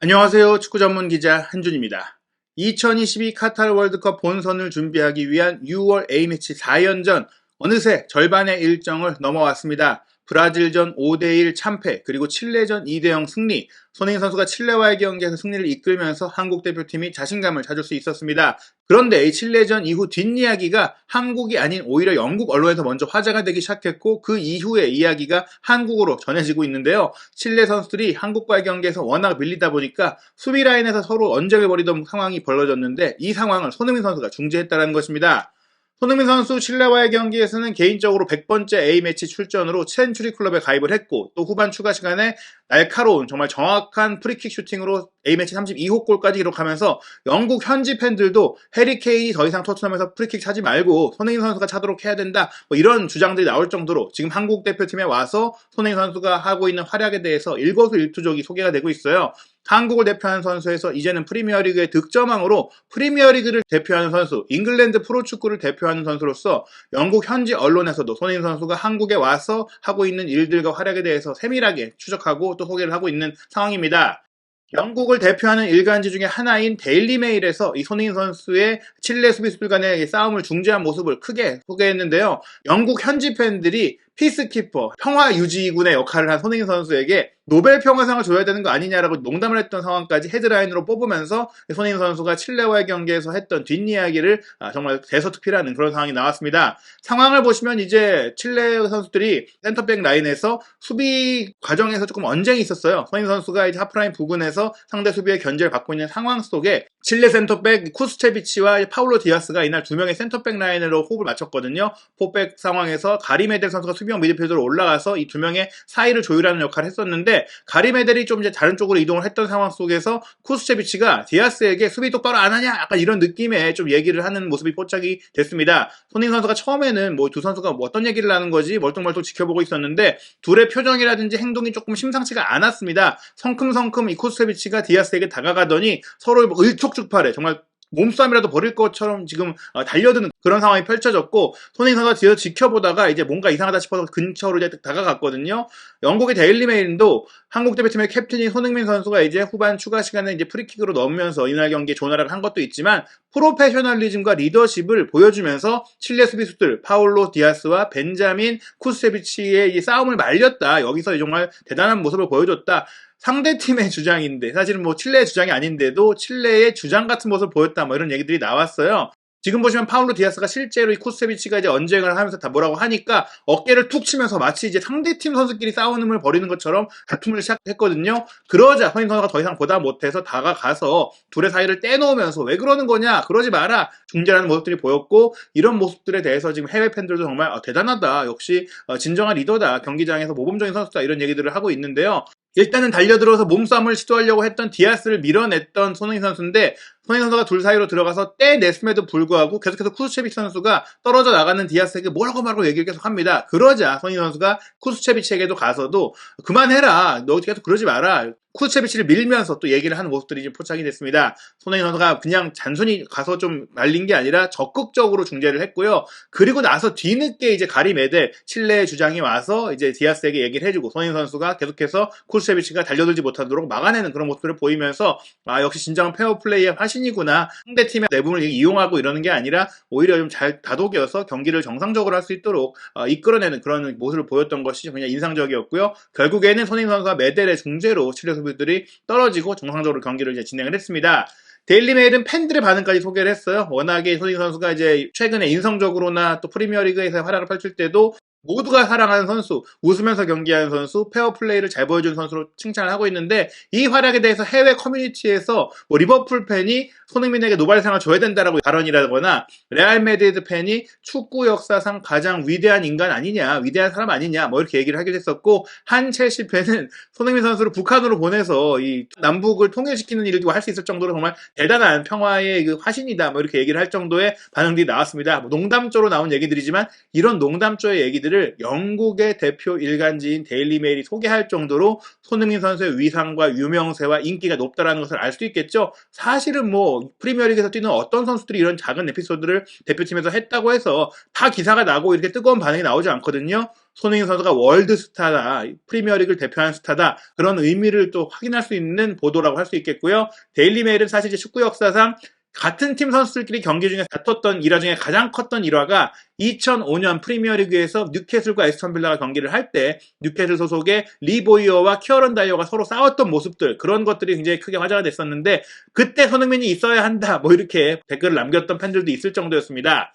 안녕하세요. 축구 전문 기자 한준입니다. 2022 카타르 월드컵 본선을 준비하기 위한 6월 A매치 4연전 어느새 절반의 일정을 넘어왔습니다. 브라질전 5대1 참패, 그리고 칠레전 2대0 승리. 손흥민 선수가 칠레와의 경기에서 승리를 이끌면서 한국 대표팀이 자신감을 찾을 수 있었습니다. 그런데 이 칠레전 이후 뒷이야기가 한국이 아닌 오히려 영국 언론에서 먼저 화제가 되기 시작했고, 그 이후에 이야기가 한국으로 전해지고 있는데요. 칠레 선수들이 한국과의 경기에서 워낙 밀리다 보니까 수비 라인에서 서로 언쟁을 벌이던 상황이 벌어졌는데, 이 상황을 손흥민 선수가 중재했다는 것입니다. 손흥민 선수 칠레와의 경기에서는 개인적으로 100번째 A매치 출전으로 센츄리 클럽에 가입을 했고, 또 후반 추가 시간에 날카로운 정말 정확한 프리킥 슈팅으로 A매치 32호 골까지 기록하면서 영국 현지 팬들도 해리 케인이 더 이상 토트넘에서 프리킥 차지 말고 손흥민 선수가 차도록 해야 된다, 이런 주장들이 나올 정도로 지금 한국 대표팀에 와서 손흥민 선수가 하고 있는 활약에 대해서 일거수일투족이 소개가 되고 있어요. 한국을 대표하는 선수에서 이제는 프리미어리그의 득점왕으로 프리미어리그를 대표하는 선수, 잉글랜드 프로축구를 대표하는 선수로서 영국 현지 언론에서도 손흥민 선수가 한국에 와서 하고 있는 일들과 활약에 대해서 세밀하게 추적하고 또 소개를 하고 있는 상황입니다. 영국을 대표하는 일간지 중에 하나인 데일리 메일에서 이 손흥민 선수의 칠레 수비수들 간의 싸움을 중재한 모습을 크게 소개했는데요. 영국 현지 팬들이 피스키퍼, 평화유지군의 역할을 한 손흥민 선수에게 노벨 평화상을 줘야 되는 거 아니냐라고 농담을 했던 상황까지 헤드라인으로 뽑으면서 손흥민 선수가 칠레와의 경기에서 했던 뒷이야기를 정말 대서특필하는 그런 상황이 나왔습니다. 상황을 보시면 이제 칠레 선수들이 센터백 라인에서 수비 과정에서 조금 언쟁이 있었어요. 손흥민 선수가 이제 하프라인 부근에서 상대 수비의 견제를 받고 있는 상황 속에 칠레 센터백 쿠스체비치와 파울로 디아스가 이날 두 명의 센터백 라인으로 호흡을 맞췄거든요. 포백 상황에서 가리메델 선수가 수비형 미드필더로 올라가서 이 두 명의 사이를 조율하는 역할을 했었는데, 가리메델이 좀 이제 다른 쪽으로 이동을 했던 상황 속에서 쿠스체비치가 디아스에게 수비 똑바로 안 하냐, 약간 이런 느낌의 좀 얘기를 하는 모습이 포착이 됐습니다. 손흥민 선수가 처음에는 두 선수가 어떤 얘기를 하는 거지 멀뚱멀뚱 지켜보고 있었는데, 둘의 표정이라든지 행동이 조금 심상치가 않았습니다. 성큼성큼 이 쿠스체비치가 디아스에게 다가가더니 서로 일촉즉발해 정말 몸싸움이라도 벌일 것처럼 지금 달려드는 그런 상황이 펼쳐졌고, 손흥민 선수가 뒤에서 지켜보다가 이제 뭔가 이상하다 싶어서 근처로 이제 다가갔거든요. 영국의 데일리 메일도 한국 대표팀의 캡틴인 손흥민 선수가 이제 후반 추가 시간에 이제 프리킥으로 넣으면서 이날 경기에 좋은 활약을 한 것도 있지만, 프로페셔널리즘과 리더십을 보여주면서 칠레 수비수들 파울로 디아스와 벤자민 쿠스체비치의 이 싸움을 말렸다. 여기서 정말 대단한 모습을 보여줬다. 상대팀의 주장인데, 사실은 칠레의 주장이 아닌데도 칠레의 주장 같은 모습을 보였다, 이런 얘기들이 나왔어요. 지금 보시면 파울로 디아스가 실제로 이 쿠스체비치가 이제 언쟁을 하면서 다 뭐라고 하니까 어깨를 툭 치면서 마치 이제 상대팀 선수끼리 싸움을 벌이는 것처럼 다툼을 시작했거든요. 그러자 손흥민 선수가 더 이상 보다 못해서 다가가서 둘의 사이를 떼놓으면서 왜 그러는 거냐, 그러지 마라, 중재라는 모습들이 보였고, 이런 모습들에 대해서 지금 해외 팬들도 정말 대단하다, 역시 진정한 리더다, 경기장에서 모범적인 선수다, 이런 얘기들을 하고 있는데요. 일단은 달려들어서 몸싸움을 시도하려고 했던 디아스를 밀어냈던 손흥민 선수인데, 손흥민 선수가 둘 사이로 들어가서 떼냈음에도 불구하고 계속해서 쿠스체비치 선수가 떨어져 나가는 디아스에게 뭐라고 말하고 얘기를 계속 합니다. 그러자 손흥민 선수가 쿠스체비치에게도 가서도 그만해라, 너 계속 그러지 마라, 쿠스체비치를 밀면서 또 얘기를 하는 모습들이 좀 포착이 됐습니다. 손흥민 선수가 그냥 단순히 가서 좀 말린 게 아니라 적극적으로 중재를 했고요. 그리고 나서 뒤늦게 이제 가리메델 칠레의 주장이 와서 이제 디아스에게 얘기를 해주고, 손흥민 선수가 계속해서 쿠스체비치가 달려들지 못하도록 막아내는 그런 모습을 보이면서 역시 진정한 페어플레이의 화신이구나, 상대팀의 내분을 이용하고 이러는 게 아니라 오히려 좀 잘 다독여서 경기를 정상적으로 할 수 있도록 이끌어내는 그런 모습을 보였던 것이 그냥 인상적이었고요. 결국에는 손흥민 선수가 메델의 중재로 칠레 수비들이 떨어지고 정상적으로 경기를 이제 진행을 했습니다. 데일리메일은 팬들의 반응까지 소개를 했어요. 워낙에 손흥민 선수가 이제 최근에 인성적으로나 또 프리미어리그에서 활약을 펼칠 때도 모두가 사랑하는 선수, 웃으면서 경기하는 선수, 페어플레이를 잘 보여준 선수로 칭찬을 하고 있는데, 이 활약에 대해서 해외 커뮤니티에서 리버풀 팬이 손흥민에게 노벨상을 줘야 된다라고 발언이라거나, 레알 마드리드 팬이 축구 역사상 가장 위대한 인간 아니냐, 위대한 사람 아니냐, 이렇게 얘기를 하기도 했었고, 한 첼시 팬은 손흥민 선수를 북한으로 보내서 이 남북을 통일시키는 일도 할 수 있을 정도로 정말 대단한 평화의 그 화신이다, 이렇게 얘기를 할 정도의 반응들이 나왔습니다. 농담조로 나온 얘기들이지만, 이런 농담조의 얘기들을 영국의 대표 일간지인 데일리메일이 소개할 정도로 손흥민 선수의 위상과 유명세와 인기가 높다라는 것을 알 수 있겠죠. 사실은 프리미어리그에서 뛰는 어떤 선수들이 이런 작은 에피소드를 대표팀에서 했다고 해서 다 기사가 나고 이렇게 뜨거운 반응이 나오지 않거든요. 손흥민 선수가 월드 스타다, 프리미어리그를 대표하는 스타다, 그런 의미를 또 확인할 수 있는 보도라고 할 수 있겠고요. 데일리 메일은 사실 이제 축구 역사상 같은 팀 선수들끼리 경기 중에 다퉜던 일화 중에 가장 컸던 일화가 2005년 프리미어리그에서 뉴캐슬과 에스턴 빌라가 경기를 할 때 뉴캐슬 소속의 리 보이어와 키어런 다이어가 서로 싸웠던 모습들, 그런 것들이 굉장히 크게 화제가 됐었는데 그때 손흥민이 있어야 한다 뭐 이렇게 댓글을 남겼던 팬들도 있을 정도였습니다.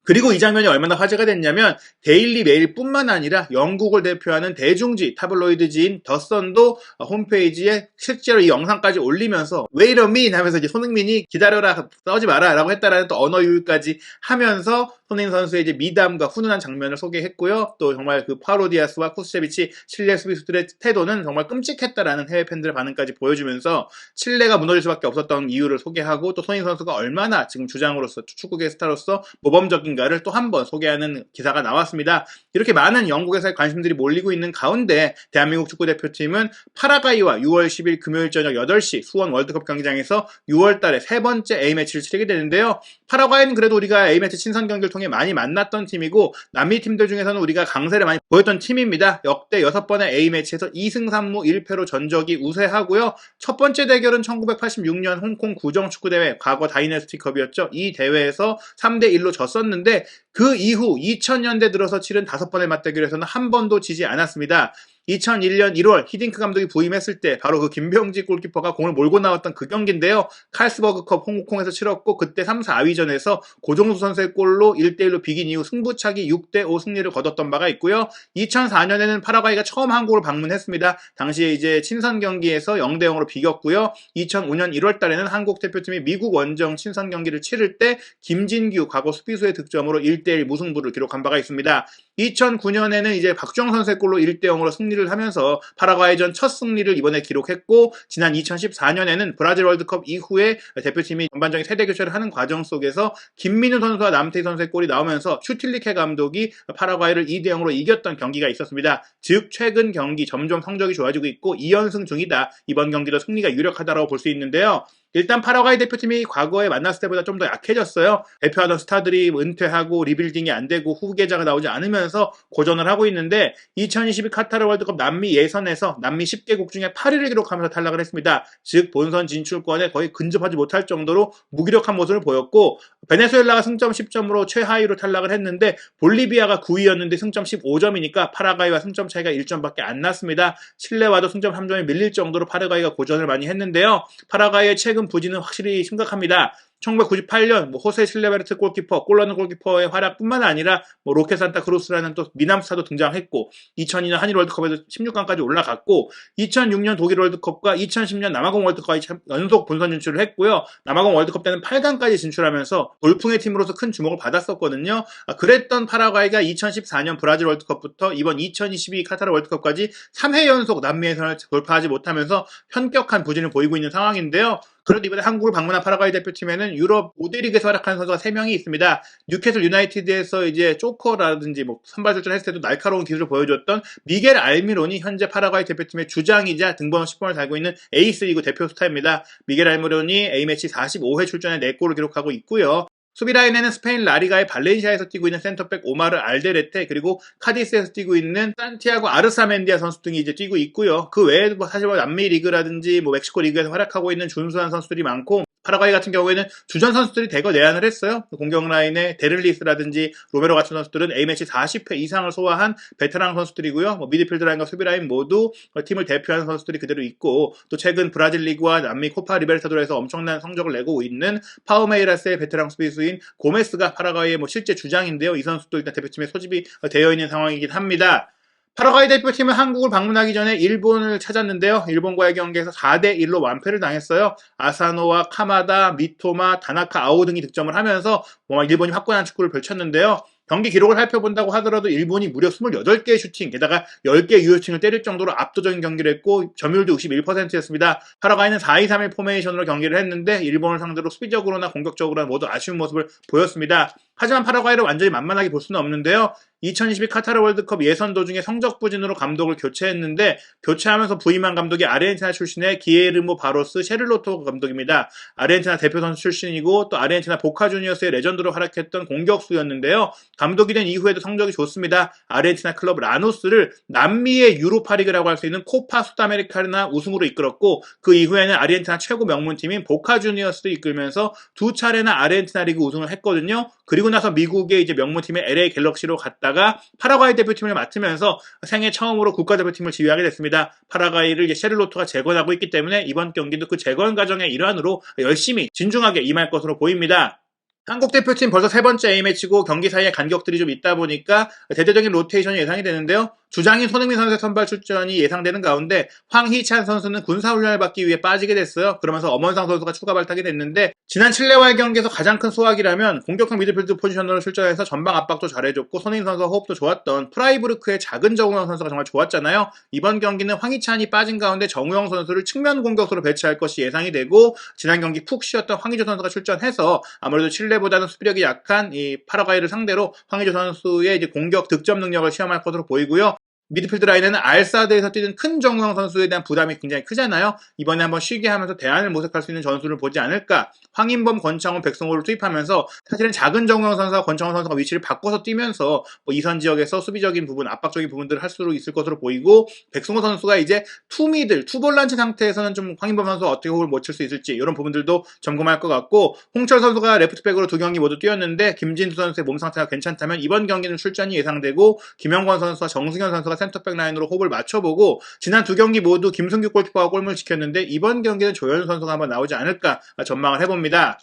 그리고 이 장면이 얼마나 화제가 됐냐면 데일리 메일뿐만 아니라 영국을 대표하는 대중지 타블로이드지인 더 선도 홈페이지에 실제로 이 영상까지 올리면서 Wait a minute 하면서 이제 손흥민이 기다려라, 싸우지 마라 라고 했다라는 또 언어 유희까지 하면서 손흥민 선수의 이제 미담과 훈훈한 장면을 소개했고요. 또 정말 그 파로디아스와 쿠스체비치 칠레 수비수들의 태도는 정말 끔찍했다라는 해외 팬들의 반응까지 보여주면서 칠레가 무너질 수밖에 없었던 이유를 소개하고 또 손흥민 선수가 얼마나 지금 주장으로서 축구계 스타로서 모범적인가를 또 한 번 소개하는 기사가 나왔습니다. 이렇게 많은 영국에서의 관심들이 몰리고 있는 가운데 대한민국 축구대표팀은 파라과이와 6월 10일 금요일 저녁 8시 수원 월드컵 경기장에서 6월 달에 세 번째 A매치를 치르게 되는데요. 파라과이는 그래도 우리가 A매치 친선 경기를 통해 많이 만났던 팀이고 남미 팀들 중에서는 우리가 강세를 많이 보였던 팀입니다. 역대 6번의 A매치에서 2승 3무 1패로 전적이 우세하고요. 첫 번째 대결은 1986년 홍콩 구정축구대회, 과거 다이내스티컵이었죠. 이 대회에서 3대1로 졌었는데 그 이후 2000년대 들어서 치른 5번의 맞대결에서는 한 번도 지지 않았습니다. 2001년 1월 히딩크 감독이 부임했을 때 바로 그 김병지 골키퍼가 공을 몰고 나왔던 그 경기인데요. 칼스버그컵 홍콩에서 치렀고 그때 3, 4위전에서 고종수 선수의 골로 1대1로 비긴 이후 승부차기 6대5 승리를 거뒀던 바가 있고요. 2004년에는 파라과이가 처음 한국을 방문했습니다. 당시에 이제 친선 경기에서 0대0으로 비겼고요. 2005년 1월 달에는 한국 대표팀이 미국 원정 친선 경기를 치를 때 김진규 과거 수비수의 득점으로 1대1 무승부를 기록한 바가 있습니다. 2009년에는 이제 박주영 선수의 골로 1대0으로 승리를 하면서 파라과이전 첫 승리를 이번에 기록했고 지난 2014년에는 브라질 월드컵 이후에 대표팀이 전반적인 세대 교체를 하는 과정 속에서 김민우 선수와 남태희 선수의 골이 나오면서 슈틸리케 감독이 파라과이를 2대0으로 이겼던 경기가 있었습니다. 즉 최근 경기 점점 성적이 좋아지고 있고 2연승 중이다. 이번 경기도 승리가 유력하다고 볼 수 있는데요. 일단 파라과이 대표팀이 과거에 만났을 때보다 좀 더 약해졌어요. 대표하던 스타들이 은퇴하고 리빌딩이 안 되고 후계자가 나오지 않으면서 고전을 하고 있는데 2022 카타르 월드컵 남미 예선에서 남미 10개국 중에 8위를 기록하면서 탈락을 했습니다. 즉 본선 진출권에 거의 근접하지 못할 정도로 무기력한 모습을 보였고 베네수엘라가 승점 10점으로 최하위로 탈락을 했는데 볼리비아가 9위였는데 승점 15점이니까 파라과이와 승점 차이가 1점밖에 안 났습니다. 칠레와도 승점 3점이 밀릴 정도로 파라과이가 고전을 많이 했는데요. 파라과이의 최근 부진은 확실히 심각합니다. 1998년 호세 실레베르트 골키퍼, 골넣는 골키퍼의 활약뿐만 아니라 로케 산타크루스라는 또 미남 스타도 등장했고 2002년 한일 월드컵에서 16강까지 올라갔고 2006년 독일 월드컵과 2010년 남아공 월드컵까지 연속 본선 진출을 했고요. 남아공 월드컵 때는 8강까지 진출하면서 돌풍의 팀으로서 큰 주목을 받았었거든요. 그랬던 파라과이가 2014년 브라질 월드컵부터 이번 2022 카타르 월드컵까지 3회 연속 남미 예선을 돌파하지 못하면서 현격한 부진을 보이고 있는 상황인데요. 그런데 이번에 한국을 방문한 파라과이 대표팀에는 유럽 5대 리그에서 활약하는 선수가 3명이 있습니다. 뉴캐슬 유나이티드에서 이제 쪼커라든지 선발 출전했을 때도 날카로운 기술을 보여줬던 미겔 알미론이 현재 파라과이 대표팀의 주장이자 등번호 10번을 달고 있는 에이스 리그 대표 스타입니다. 미겔 알미론이 A매치 45회 출전에 4골을 기록하고 있고요. 수비 라인에는 스페인 라리가의 발렌시아에서 뛰고 있는 센터백 오마르 알데레테, 그리고 카디스에서 뛰고 있는 산티아고 아르사멘디아 선수 등이 이제 뛰고 있고요. 그 외에도 사실 남미 리그라든지 멕시코 리그에서 활약하고 있는 준수한 선수들이 많고 파라과이 같은 경우에는 주전 선수들이 대거 내한을 했어요. 공격 라인에 데를리스라든지 로메로 같은 선수들은 A매치 40회 이상을 소화한 베테랑 선수들이고요. 미드필드 라인과 수비 라인 모두 팀을 대표하는 선수들이 그대로 있고 또 최근 브라질 리그와 남미 코파 리베르타도레에서 엄청난 성적을 내고 있는 파우메이라스의 베테랑 수비수인 고메스가 파라과이의 실제 주장인데요. 이 선수도 일단 대표팀에 소집이 되어 있는 상황이긴 합니다. 파라과이 대표팀은 한국을 방문하기 전에 일본을 찾았는데요. 일본과의 경기에서 4대1로 완패를 당했어요. 아사노와 카마다, 미토마, 다나카, 아오 등이 득점을 하면서 일본이 화끈한 축구를 펼쳤는데요. 경기 기록을 살펴본다고 하더라도 일본이 무려 28개의 슈팅, 게다가 10개의 유효팅을 때릴 정도로 압도적인 경기를 했고 점유율도 61%였습니다. 파라과이는 4-2-3-1 포메이션으로 경기를 했는데 일본을 상대로 수비적으로나 공격적으로나 모두 아쉬운 모습을 보였습니다. 하지만 파라과이를 완전히 만만하게 볼 수는 없는데요. 2022 카타르 월드컵 예선 도중에 성적 부진으로 감독을 교체했는데 교체하면서 부임한 감독이 아르헨티나 출신의 기에르모 바로스 셰를로토 감독입니다. 아르헨티나 대표 선수 출신이고 또 아르헨티나 보카 주니어스의 레전드로 활약했던 공격수였는데요. 감독이 된 이후에도 성적이 좋습니다. 아르헨티나 클럽 라노스를 남미의 유로파리그라고 할 수 있는 코파 수다메리카나 우승으로 이끌었고 그 이후에는 아르헨티나 최고 명문팀인 보카 주니어스를 이끌면서 두 차례나 아르헨티나 리그 우승을 했거든요. 그리고 나서 미국의 이제 명문팀의 LA 갤럭시로 갔다가 파라과이 대표팀을 맡으면서 생애 처음으로 국가대표팀을 지휘하게 됐습니다. 파라과이를 이제 셰를로토가 재건하고 있기 때문에 이번 경기도 그 재건 과정의 일환으로 열심히 진중하게 임할 것으로 보입니다. 한국 대표팀 벌써 세 번째 A매치고 경기 사이에 간격들이 좀 있다 보니까 대대적인 로테이션이 예상이 되는데요. 주장인 손흥민 선수의 선발 출전이 예상되는 가운데 황희찬 선수는 군사훈련을 받기 위해 빠지게 됐어요. 그러면서 엄원상 선수가 추가 발탁이 됐는데 지난 칠레와의 경기에서 가장 큰 소확이라면 공격형 미드필드 포지션으로 출전해서 전방 압박도 잘해줬고 손흥민 선수와 호흡도 좋았던 프라이부르크의 작은 정우영 선수가 정말 좋았잖아요. 이번 경기는 황희찬이 빠진 가운데 정우영 선수를 측면 공격수로 배치할 것이 예상이 되고 지난 경기 푹 쉬었던 황의조 선수가 출전해서 아무래도 칠레보다는 수비력이 약한 이 파라과이를 상대로 황의조 선수의 이제 공격 득점 능력을 시험할 것으로 보이고요. 미드필드 라인에는 알사드에서 뛰는 큰 정우영 선수에 대한 부담이 굉장히 크잖아요. 이번에 한번 쉬게 하면서 대안을 모색할 수 있는 전술을 보지 않을까. 황인범, 권창훈, 백승호를 투입하면서 사실은 작은 정우영 선수와 권창훈 선수가 위치를 바꿔서 뛰면서 이선 지역에서 수비적인 부분, 압박적인 부분들을 할 수 있을 것으로 보이고 백승호 선수가 이제 투미들, 투볼란치 상태에서는 좀 황인범 선수가 어떻게 호흡을 못 칠 수 있을지 이런 부분들도 점검할 것 같고 홍철 선수가 레프트백으로 두 경기 모두 뛰었는데 김진수 선수의 몸 상태가 괜찮다면 이번 경기는 출전이 예상되고 김영권 선수와 정승현 선수가 센터백 라인으로 호흡을 맞춰보고 지난 두 경기 모두 김승규 골키퍼가 골문을 지켰는데 이번 경기는 조현수 선수가 한번 나오지 않을까 전망을 해봅니다.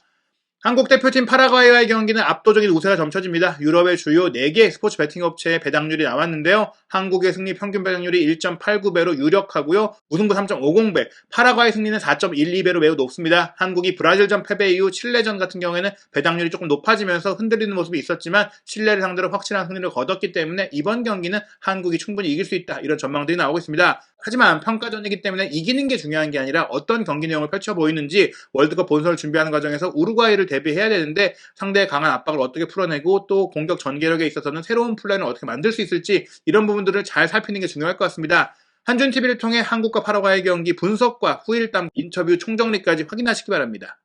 한국 대표팀 파라과이와의 경기는 압도적인 우세가 점쳐집니다. 유럽의 주요 4개 스포츠 베팅 업체의 배당률이 나왔는데요. 한국의 승리 평균 배당률이 1.89배로 유력하고요. 우승부 3.50배, 파라과이 승리는 4.12배로 매우 높습니다. 한국이 브라질전 패배 이후 칠레전 같은 경우에는 배당률이 조금 높아지면서 흔들리는 모습이 있었지만 칠레를 상대로 확실한 승리를 거뒀기 때문에 이번 경기는 한국이 충분히 이길 수 있다. 이런 전망들이 나오고 있습니다. 하지만 평가전이기 때문에 이기는 게 중요한 게 아니라 어떤 경기 내용을 펼쳐 보이는지 월드컵 본선을 준비하는 과정에서 우루과이를 대비해야 되는데 상대의 강한 압박을 어떻게 풀어내고 또 공격 전개력에 있어서는 새로운 플랜을 어떻게 만들 수 있을지 이런 부분들을 잘 살피는 게 중요할 것 같습니다. 한준TV를 통해 한국과 파라과이 경기 분석과 후일담 인터뷰 총정리까지 확인하시기 바랍니다.